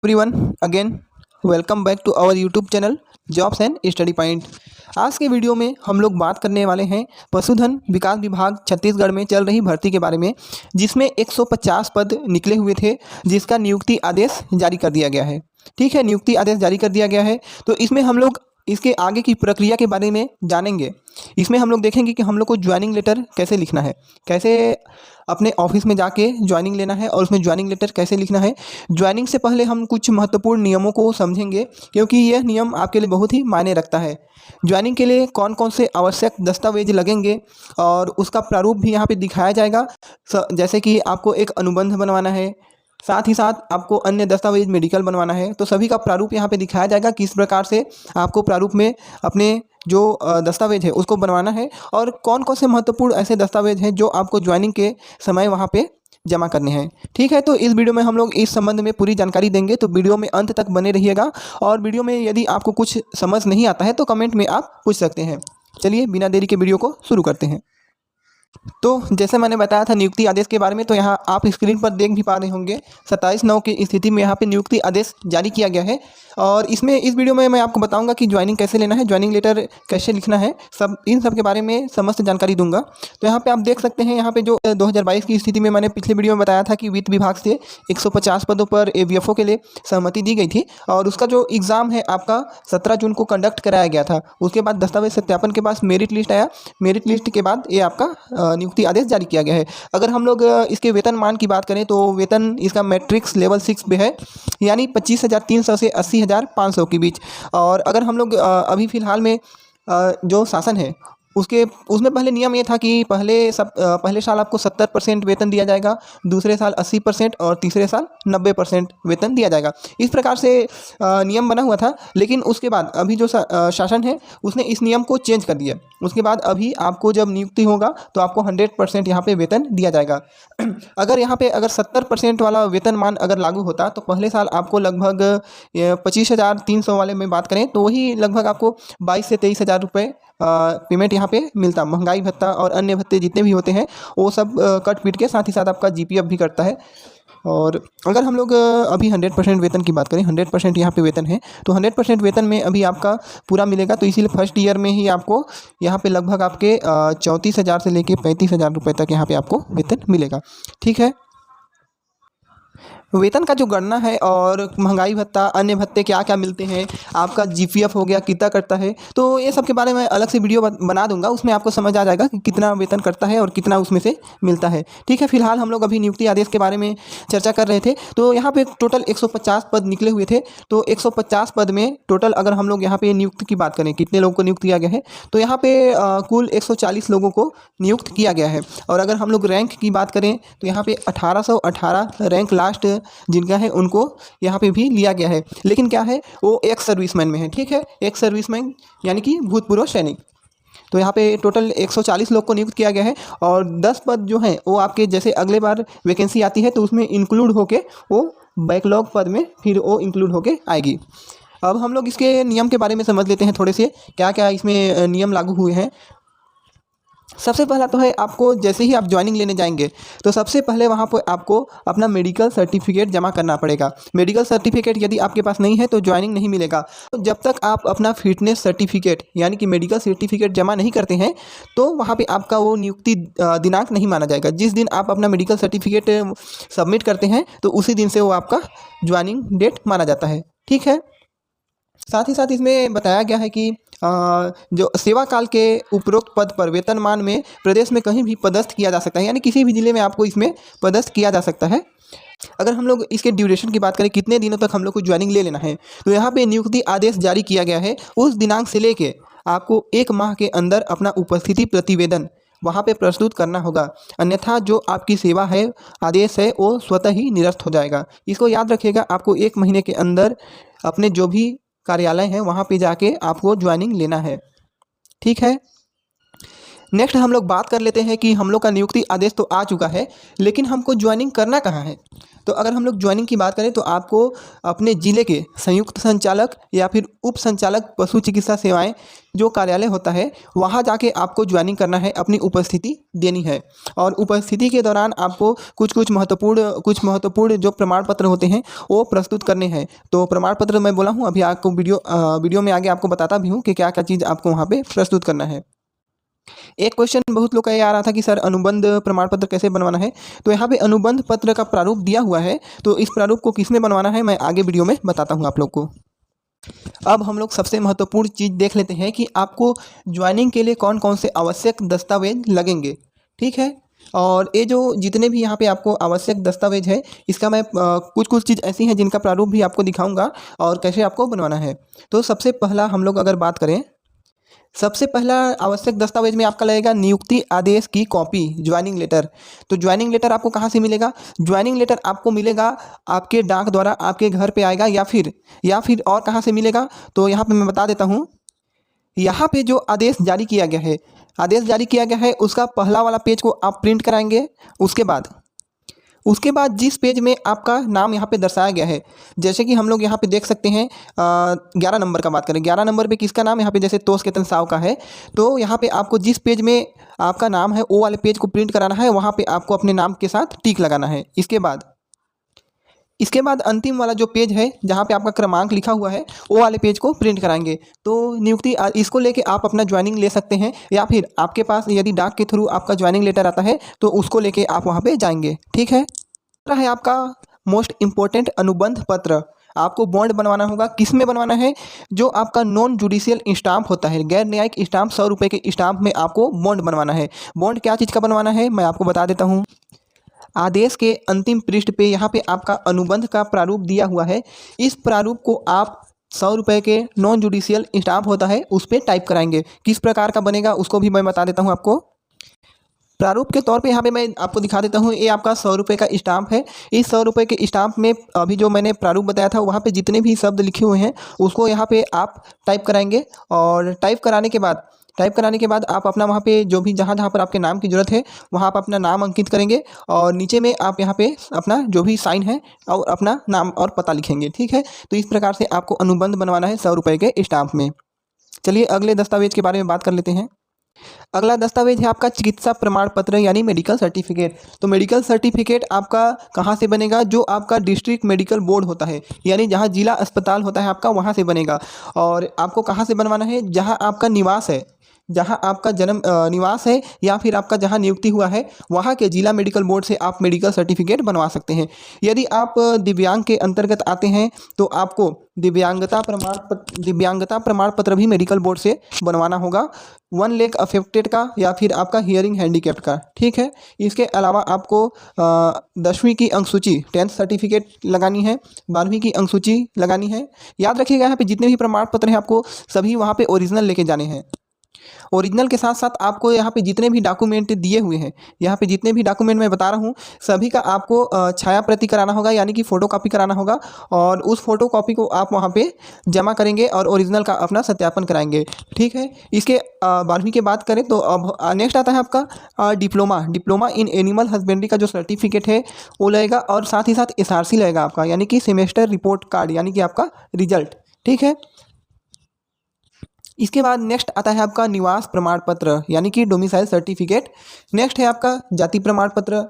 Everyone again welcome back to our YouTube channel jobs and study point. आज के video में हम लोग बात करने वाले हैं पशुधन विकास विभाग छत्तीसगढ़ में चल रही भर्ती के बारे में, जिसमें 150 पद निकले हुए थे, जिसका नियुक्ति आदेश जारी कर दिया गया है। ठीक है, नियुक्ति आदेश जारी कर दिया गया है। तो इसमें हम लोग इसके आगे की प्रक्रिया के बारे में जानेंगे। इसमें हम लोग देखेंगे कि हम लोग को ज्वाइनिंग लेटर कैसे लिखना है, कैसे अपने ऑफिस में जाके ज्वाइनिंग लेना है और उसमें ज्वाइनिंग लेटर कैसे लिखना है। ज्वाइनिंग से पहले हम कुछ महत्वपूर्ण नियमों को समझेंगे, क्योंकि यह नियम आपके लिए बहुत ही मायने रखता है। ज्वाइनिंग के लिए कौन कौन से आवश्यक दस्तावेज लगेंगे और उसका प्रारूप भी यहाँ पे दिखाया जाएगा। जैसे कि आपको एक अनुबंध बनवाना है, साथ ही साथ आपको अन्य दस्तावेज मेडिकल बनवाना है, तो सभी का प्रारूप यहाँ पे दिखाया जाएगा किस प्रकार से आपको प्रारूप में अपने जो दस्तावेज है उसको बनवाना है और कौन कौन से महत्वपूर्ण ऐसे दस्तावेज हैं जो आपको ज्वाइनिंग के समय वहाँ पे जमा करने हैं। ठीक है, तो इस वीडियो में हम लोग इस संबंध में पूरी जानकारी देंगे, तो वीडियो में अंत तक बने रहिएगा। और वीडियो में यदि आपको कुछ समझ नहीं आता है तो कमेंट में आप पूछ सकते हैं। चलिए बिना देरी के वीडियो को शुरू करते हैं। तो जैसे मैंने बताया था नियुक्ति आदेश के बारे में, तो यहाँ आप स्क्रीन पर देख भी पा रहे होंगे 27/9 की स्थिति में यहाँ पे नियुक्ति आदेश जारी किया गया है। और इसमें इस वीडियो में मैं आपको बताऊंगा कि ज्वाइनिंग कैसे लेना है, ज्वाइनिंग लेटर कैसे लिखना है, इन सब के बारे में समस्त जानकारी दूंगा। तो यहाँ पे आप देख सकते हैं, यहाँ पे जो 2022 की स्थिति में मैंने पिछले वीडियो में बताया था कि वित्त विभाग से 150 पदों पर AVFO के लिए सहमति दी गई थी और उसका जो एग्ज़ाम है आपका 17 जून को कंडक्ट कराया गया था। उसके बाद दस्तावेज सत्यापन के बाद मेरिट लिस्ट आया, मेरिट लिस्ट के बाद ये आपका नियुक्ति आदेश जारी किया गया है। अगर हम लोग इसके वेतनमान की बात करें तो वेतन इसका मैट्रिक्स लेवल 6 पे है, यानी 25,300 से 80,500 के बीच। और अगर हम लोग अभी फ़िलहाल में जो शासन है उसमें पहले नियम ये था कि पहले साल आपको 70% वेतन दिया जाएगा, दूसरे साल 80% और तीसरे साल 90% वेतन दिया जाएगा। इस प्रकार से नियम बना हुआ था, लेकिन उसके बाद अभी जो शासन है उसने इस नियम को चेंज कर दिया। उसके बाद अभी आपको जब नियुक्ति होगा तो आपको 100% यहाँ पे वेतन दिया जाएगा। अगर यहाँ पे 70% वाला वेतनमान अगर लागू होता तो पहले साल आपको लगभग 25,300 वाले में बात करें तो वही लगभग आपको 22 से 23,000 रुपये पेमेंट यहाँ पे मिलता। महंगाई भत्ता और अन्य भत्ते जितने भी होते हैं वो सब कट पीट के, साथ ही साथ आपका GPF भी कटता है। और अगर हम लोग अभी 100% वेतन की बात करें, 100% यहाँ पे वेतन है, तो 100% वेतन में अभी आपका पूरा मिलेगा। तो इसीलिए फर्स्ट ईयर में ही आपको यहाँ पे लगभग आपके 34,000 से लेके 35,000 रुपये तक यहाँ पे आपको वेतन मिलेगा। ठीक है, वेतन का जो गणना है और महंगाई भत्ता, अन्य भत्ते क्या क्या मिलते हैं, आपका GPF हो गया कितना करता है, तो ये सब के बारे में अलग से वीडियो बना दूंगा। उसमें आपको समझ आ जाएगा कि कितना वेतन करता है और कितना उसमें से मिलता है। ठीक है, फिलहाल हम लोग अभी नियुक्ति आदेश के बारे में चर्चा कर रहे थे। तो यहाँ पे टोटल 150 पद निकले हुए थे। तो 150 पद में टोटल अगर हम लोग यहाँ पे नियुक्त की बात करें कितने लोगों को नियुक्त किया गया है, तो यहाँ पे कुल 140 लोगों को नियुक्त किया गया है। और अगर हम लोग रैंक की बात करें तो यहाँ पे 1818 रैंक लास्ट जिनका है उनको यहाँ पे भी लिया गया है। लेकिन क्या है, वो एक्स सर्विसमैन में है। ठीक है, एक्स सर्विसमैन यानी कि भूतपूर्व सैनिक। तो यहाँ पे टोटल 140 लोग को नियुक्त किया गया है और 10 पद जो हैं वो आपके जैसे अगले बार वैकेंसी आती है तो उसमें इंक्लूड होके वो बैकलॉग पद में फिर वो इंक्लूड होके आएगी। अब हम लोग इसके नियम के बारे में समझ लेते हैं थोड़े से, क्या क्या इसमें नियम लागू हुए हैं। सबसे पहला तो है, आपको जैसे ही आप ज्वाइनिंग लेने जाएंगे तो सबसे पहले वहाँ पर आपको अपना मेडिकल सर्टिफिकेट जमा करना पड़ेगा। मेडिकल सर्टिफिकेट यदि आपके पास नहीं है तो ज्वाइनिंग नहीं मिलेगा। तो जब तक आप अपना फिटनेस सर्टिफिकेट यानी कि मेडिकल सर्टिफिकेट जमा नहीं करते हैं तो वहाँ पे आपका वो नियुक्ति दिनांक नहीं माना जाएगा। जिस दिन आप अपना मेडिकल सर्टिफिकेट सबमिट करते हैं तो उसी दिन से वो आपका ज्वाइनिंग डेट माना जाता है। ठीक है, साथ ही साथ इसमें बताया गया है कि जो सेवा काल के उपरोक्त पद पर वेतनमान में प्रदेश में कहीं भी पदस्थ किया जा सकता है, यानी किसी भी जिले में आपको इसमें पदस्थ किया जा सकता है। अगर हम लोग इसके ड्यूरेशन की बात करें, कितने दिनों तक हम लोग को ज्वाइनिंग ले लेना है, तो यहाँ पे नियुक्ति आदेश जारी किया गया है। उस दिनांक से लेके आपको 1 माह के अंदर अपना उपस्थिति प्रतिवेदन वहाँ पे प्रस्तुत करना होगा, अन्यथा जो आपकी सेवा है आदेश है वो स्वतः ही निरस्त हो जाएगा। इसको याद रखिएगा, आपको 1 महीने के अंदर अपने जो भी कार्यालय है वहाँ पे जाके आपको ज्वाइनिंग लेना है। ठीक है, नेक्स्ट हम लोग बात कर लेते हैं कि हम लोग का नियुक्ति आदेश तो आ चुका है, लेकिन हमको ज्वाइनिंग करना कहाँ है। तो अगर हम लोग ज्वाइनिंग की बात करें तो आपको अपने ज़िले के संयुक्त संचालक या फिर उप संचालक पशु चिकित्सा सेवाएं जो कार्यालय होता है वहाँ जाके आपको ज्वाइनिंग करना है, अपनी उपस्थिति देनी है। और उपस्थिति के दौरान आपको कुछ महत्वपूर्ण जो प्रमाण पत्र होते हैं वो प्रस्तुत करने हैं। तो प्रमाण पत्र मैं बोला हूँ, अभी आपको वीडियो में आगे आपको बताता भी हूँ कि क्या क्या चीज़ आपको वहाँ पे प्रस्तुत करना है। एक क्वेश्चन बहुत लोग का ये आ रहा था कि सर अनुबंध प्रमाण पत्र कैसे बनवाना है। तो यहाँ पे अनुबंध पत्र का प्रारूप दिया हुआ है, तो इस प्रारूप को किसमें बनवाना है मैं आगे वीडियो में बताता हूँ आप लोग को। अब हम लोग सबसे महत्वपूर्ण चीज़ देख लेते हैं कि आपको ज्वाइनिंग के लिए कौन कौन से आवश्यक दस्तावेज लगेंगे। ठीक है, और ये जो जितने भी यहाँ पे आपको आवश्यक दस्तावेज है इसका मैं कुछ चीज़ ऐसी हैं जिनका प्रारूप भी आपको दिखाऊंगा और कैसे आपको बनवाना है। तो सबसे पहला हम लोग अगर बात करें, सबसे पहला आवश्यक दस्तावेज में आपका लगेगा नियुक्ति आदेश की कॉपी, ज्वाइनिंग लेटर। तो ज्वाइनिंग लेटर आपको कहाँ से मिलेगा? ज्वाइनिंग लेटर आपको मिलेगा आपके डाक द्वारा, आपके घर पे आएगा, या फिर और कहाँ से मिलेगा तो यहाँ पे मैं बता देता हूँ। यहाँ पे जो आदेश जारी किया गया है, उसका पहला वाला पेज को आप प्रिंट कराएंगे। उसके बाद जिस पेज में आपका नाम यहाँ पे दर्शाया गया है, जैसे कि हम लोग यहाँ पे देख सकते हैं 11 नंबर का बात करें, 11 नंबर पे किसका नाम यहाँ पे जैसे तोष केतन साव का है, तो यहाँ पे आपको जिस पेज में आपका नाम है वो वाले पेज को प्रिंट कराना है, वहाँ पे आपको अपने नाम के साथ टिक लगाना है। इसके बाद अंतिम वाला जो पेज है जहाँ पे आपका क्रमांक लिखा हुआ है वो वाले पेज को प्रिंट कराएंगे। तो नियुक्ति इसको लेके आप अपना ज्वाइनिंग ले सकते हैं, या फिर आपके पास यदि डाक के थ्रू आपका ज्वाइनिंग लेटर आता है तो उसको लेके आप वहाँ पे जाएंगे। ठीक है, दूसरा है आपका मोस्ट इम्पोर्टेंट अनुबंध पत्र। आपको बॉन्ड बनवाना होगा। किस में बनवाना है? जो आपका नॉन जुडिशियल स्टाम्प होता है, गैर न्यायिक स्टाम्प, 100 रुपये के स्टाम्प में आपको बॉन्ड बनवाना है। बॉन्ड क्या चीज़ का बनवाना है मैं आपको बता देता हूँ। आदेश के अंतिम पृष्ठ पे यहाँ पे आपका अनुबंध का प्रारूप दिया हुआ है। इस प्रारूप को आप 100 रुपये के नॉन जुडिशियल स्टाम्प होता है उस पर टाइप कराएंगे। किस प्रकार का बनेगा उसको भी मैं बता देता हूँ आपको। प्रारूप के तौर पे यहाँ पे मैं आपको दिखा देता हूँ। ये आपका 100 रुपये का स्टाम्प है। इस 100 रुपये के स्टाम्प में अभी जो मैंने प्रारूप बताया था वहाँ पे जितने भी शब्द लिखे हुए हैं उसको यहाँ पे आप टाइप कराएंगे। और टाइप कराने के बाद आप अपना वहाँ पे जो भी जहाँ पर आपके नाम की ज़रूरत है वहाँ आप अपना नाम अंकित करेंगे, और नीचे में आप यहाँ पे अपना जो भी साइन है और अपना नाम और पता लिखेंगे। ठीक है, तो इस प्रकार से आपको अनुबंध बनवाना है 100 रुपये के स्टाम्प में। चलिए अगले दस्तावेज के बारे में बात कर लेते हैं। अगला दस्तावेज है आपका चिकित्सा प्रमाण पत्र यानी मेडिकल सर्टिफिकेट। तो मेडिकल सर्टिफिकेट आपका कहाँ से बनेगा? जो आपका डिस्ट्रिक्ट मेडिकल बोर्ड होता है यानी जहाँ जिला अस्पताल होता है आपका, वहाँ से बनेगा। और आपको कहाँ से बनवाना है? जहाँ आपका निवास है, जहाँ आपका जन्म निवास है, या फिर आपका जहाँ नियुक्ति हुआ है वहाँ के जिला मेडिकल बोर्ड से आप मेडिकल सर्टिफिकेट बनवा सकते हैं। यदि आप दिव्यांग के अंतर्गत आते हैं तो आपको दिव्यांगता प्रमाण पत्र भी मेडिकल बोर्ड से बनवाना होगा, 1 लेग अफेक्टेड का या फिर आपका हियरिंग हैंडीकैप्ड का। ठीक है, इसके अलावा आपको 10वीं की अंकसूची 10th सर्टिफिकेट लगानी है, 12वीं की अंकसूची लगानी है। याद रखिएगा यहाँ पे जितने भी प्रमाण पत्र हैं आपको सभी वहाँ पे ओरिजिनल लेके जाने हैं। ओरिजिनल के साथ साथ आपको यहाँ पे जितने भी डॉक्यूमेंट दिए हुए हैं, यहाँ पे जितने भी डॉक्यूमेंट मैं बता रहा हूँ सभी का आपको छाया प्रति कराना होगा यानी कि फ़ोटोकॉपी कराना होगा, और उस फोटोकॉपी को आप वहाँ पे जमा करेंगे और ओरिजिनल का अपना सत्यापन कराएंगे। ठीक है, इसके 12वीं की बात करें तो अब नेक्स्ट आता है आपका डिप्लोमा इन एनिमल हस्बेंड्री का जो सर्टिफिकेट है वो लगेगा, और साथ ही साथ SRC लगेगा आपका यानी कि सेमेस्टर रिपोर्ट कार्ड यानी कि आपका रिजल्ट। ठीक है, इसके बाद नेक्स्ट आता है आपका निवास प्रमाण पत्र यानी कि डोमिसाइल सर्टिफिकेट। नेक्स्ट है आपका जाति प्रमाण पत्र।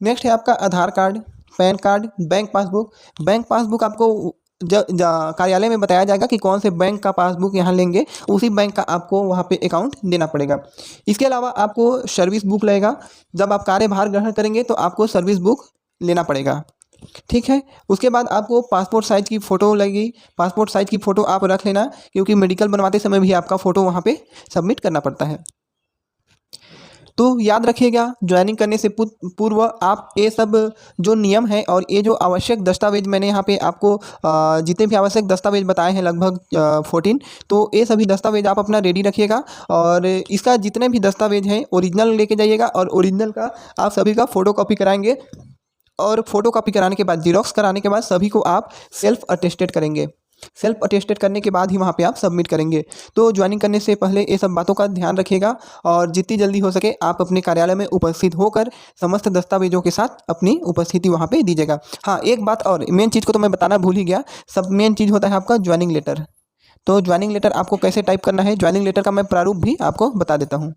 नेक्स्ट है आपका Aadhaar card, PAN card, bank passbook आपको कार्यालय में बताया जाएगा कि कौन से बैंक का पासबुक यहाँ लेंगे, उसी बैंक का आपको वहाँ पे अकाउंट देना पड़ेगा। इसके अलावा आपको सर्विस बुक लगेगा, जब आप कार्यभार ग्रहण करेंगे तो आपको सर्विस बुक लेना पड़ेगा। ठीक है, उसके बाद आपको पासपोर्ट साइज़ की फ़ोटो लगेगी। पासपोर्ट साइज़ की फ़ोटो आप रख लेना क्योंकि मेडिकल बनवाते समय भी आपका फ़ोटो वहाँ पे सबमिट करना पड़ता है। तो याद रखिएगा ज्वाइनिंग करने से पूर्व आप ये सब जो नियम है और ये जो आवश्यक दस्तावेज मैंने यहाँ पे आपको जितने भी आवश्यक दस्तावेज बताए हैं लगभग 14, तो ये सभी दस्तावेज आप अपना रेडी रखिएगा। और इसका जितने भी दस्तावेज हैं ओरिजिनल लेके जाइएगा, और ओरिजिनल का आप सभी का फ़ोटोकॉपी कराएंगे, और फोटोकॉपी कराने के बाद जीरोक्स कराने के बाद सभी को आप सेल्फ अटेस्टेड करेंगे। सेल्फ अटेस्टेड करने के बाद ही वहाँ पे आप सबमिट करेंगे। तो ज्वाइनिंग करने से पहले ये सब बातों का ध्यान रखिएगा और जितनी जल्दी हो सके आप अपने कार्यालय में उपस्थित होकर समस्त दस्तावेजों के साथ अपनी उपस्थिति वहाँ पे दीजिएगा। हाँ, एक बात और मेन चीज़ को तो मैं बताना भूल ही गया। सब मेन चीज़ होता है आपका ज्वाइनिंग लेटर। तो ज्वाइनिंग लेटर आपको कैसे टाइप करना है, ज्वाइनिंग लेटर का मैं प्रारूप भी आपको बता देता हूँ।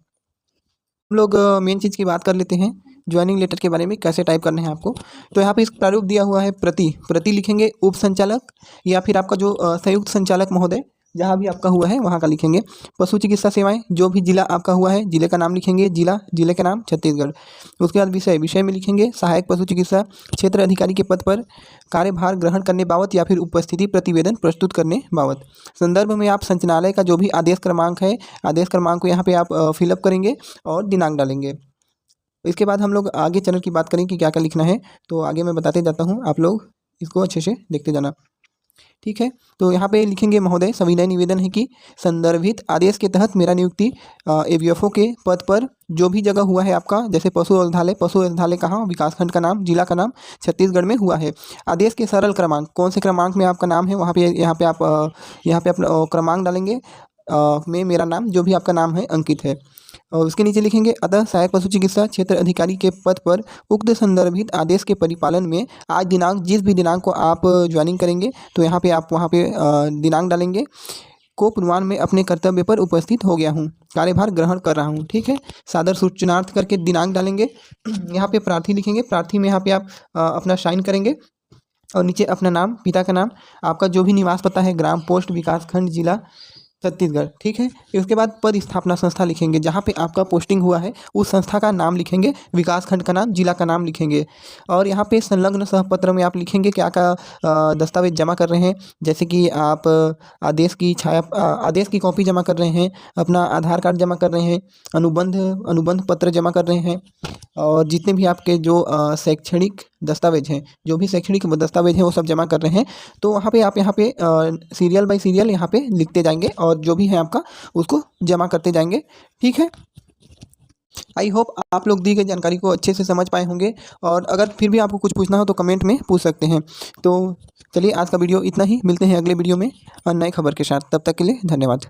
हम लोग मेन चीज़ की बात कर लेते हैं, ज्वाइनिंग लेटर के बारे में कैसे टाइप करना है आपको। तो यहाँ पे इस प्रारूप दिया हुआ है, प्रति लिखेंगे उप संचालक या फिर आपका जो संयुक्त संचालक महोदय जहाँ भी आपका हुआ है वहाँ का लिखेंगे। पशु चिकित्सा सेवाएं, जो भी जिला आपका हुआ है जिले का नाम लिखेंगे, जिले का नाम छत्तीसगढ़। उसके बाद विषय में लिखेंगे सहायक पशु चिकित्सा क्षेत्र अधिकारी के पद पर कार्यभार ग्रहण करने बाबत या फिर उपस्थिति प्रतिवेदन प्रस्तुत करने बाबत। संदर्भ में आप संचालनालय का जो भी आदेश क्रमांक है, आदेश क्रमांक को यहाँ पे आप फिलअप करेंगे और दिनांक डालेंगे। इसके बाद हम लोग आगे चरण की बात करें कि क्या क्या लिखना है, तो आगे मैं बताते जाता हूँ, आप लोग इसको अच्छे से देखते जाना। ठीक है, तो यहाँ पे लिखेंगे महोदय सविनय निवेदन है कि संदर्भित आदेश के तहत मेरा नियुक्ति एवीएफओ के पद पर जो भी जगह हुआ है आपका, जैसे पशु औषधालय कहाँ, विकासखंड का नाम, जिला का नाम छत्तीसगढ़ में हुआ है। आदेश के सरल क्रमांक, कौन से क्रमांक में आपका नाम है वहाँ पे यहाँ पे अपना क्रमांक डालेंगे में मेरा नाम जो भी आपका नाम है अंकित है। और उसके नीचे लिखेंगे अतः सहायक पशु चिकित्सा क्षेत्र अधिकारी के पद पर उक्त संदर्भित आदेश के परिपालन में आज दिनांक, जिस भी दिनांक को आप ज्वाइनिंग करेंगे तो यहाँ पे आप वहाँ पे दिनांक डालेंगे, को पूर्वान्ह में अपने कर्तव्य पर उपस्थित हो गया हूँ, कार्यभार ग्रहण कर रहा हूँ। ठीक है, सादर सूचनार्थ करके दिनांक डालेंगे। यहाँ पे प्रार्थी लिखेंगे, प्रार्थी में यहाँ पे आप अपना साइन करेंगे और नीचे अपना नाम, पिता का नाम, आपका जो भी निवास पता है, ग्राम, पोस्ट, विकासखंड, जिला छत्तीसगढ़। ठीक है, इसके बाद पद स्थापना संस्था लिखेंगे, जहाँ पे आपका पोस्टिंग हुआ है उस संस्था का नाम लिखेंगे, विकासखंड का नाम, जिला का नाम लिखेंगे। और यहाँ पे संलग्न सहपत्र में आप लिखेंगे क्या क्या दस्तावेज जमा कर रहे हैं, जैसे कि आप आदेश की कॉपी जमा कर रहे हैं, अपना आधार कार्ड जमा कर रहे हैं, अनुबंध पत्र जमा कर रहे हैं, और जितने भी आपके जो शैक्षणिक दस्तावेज हैं, जो भी शैक्षणिक दस्तावेज हैं वो सब जमा कर रहे हैं। तो वहाँ पे आप यहाँ पे सीरियल बाय सीरियल यहाँ पे लिखते जाएंगे और जो भी है आपका उसको जमा करते जाएंगे। ठीक है, आई होप आप लोग दी गई जानकारी को अच्छे से समझ पाए होंगे, और अगर फिर भी आपको कुछ पूछना हो तो कमेंट में पूछ सकते हैं। तो चलिए आज का वीडियो इतना ही, मिलते हैं अगले वीडियो में नए खबर के साथ, तब तक के लिए धन्यवाद।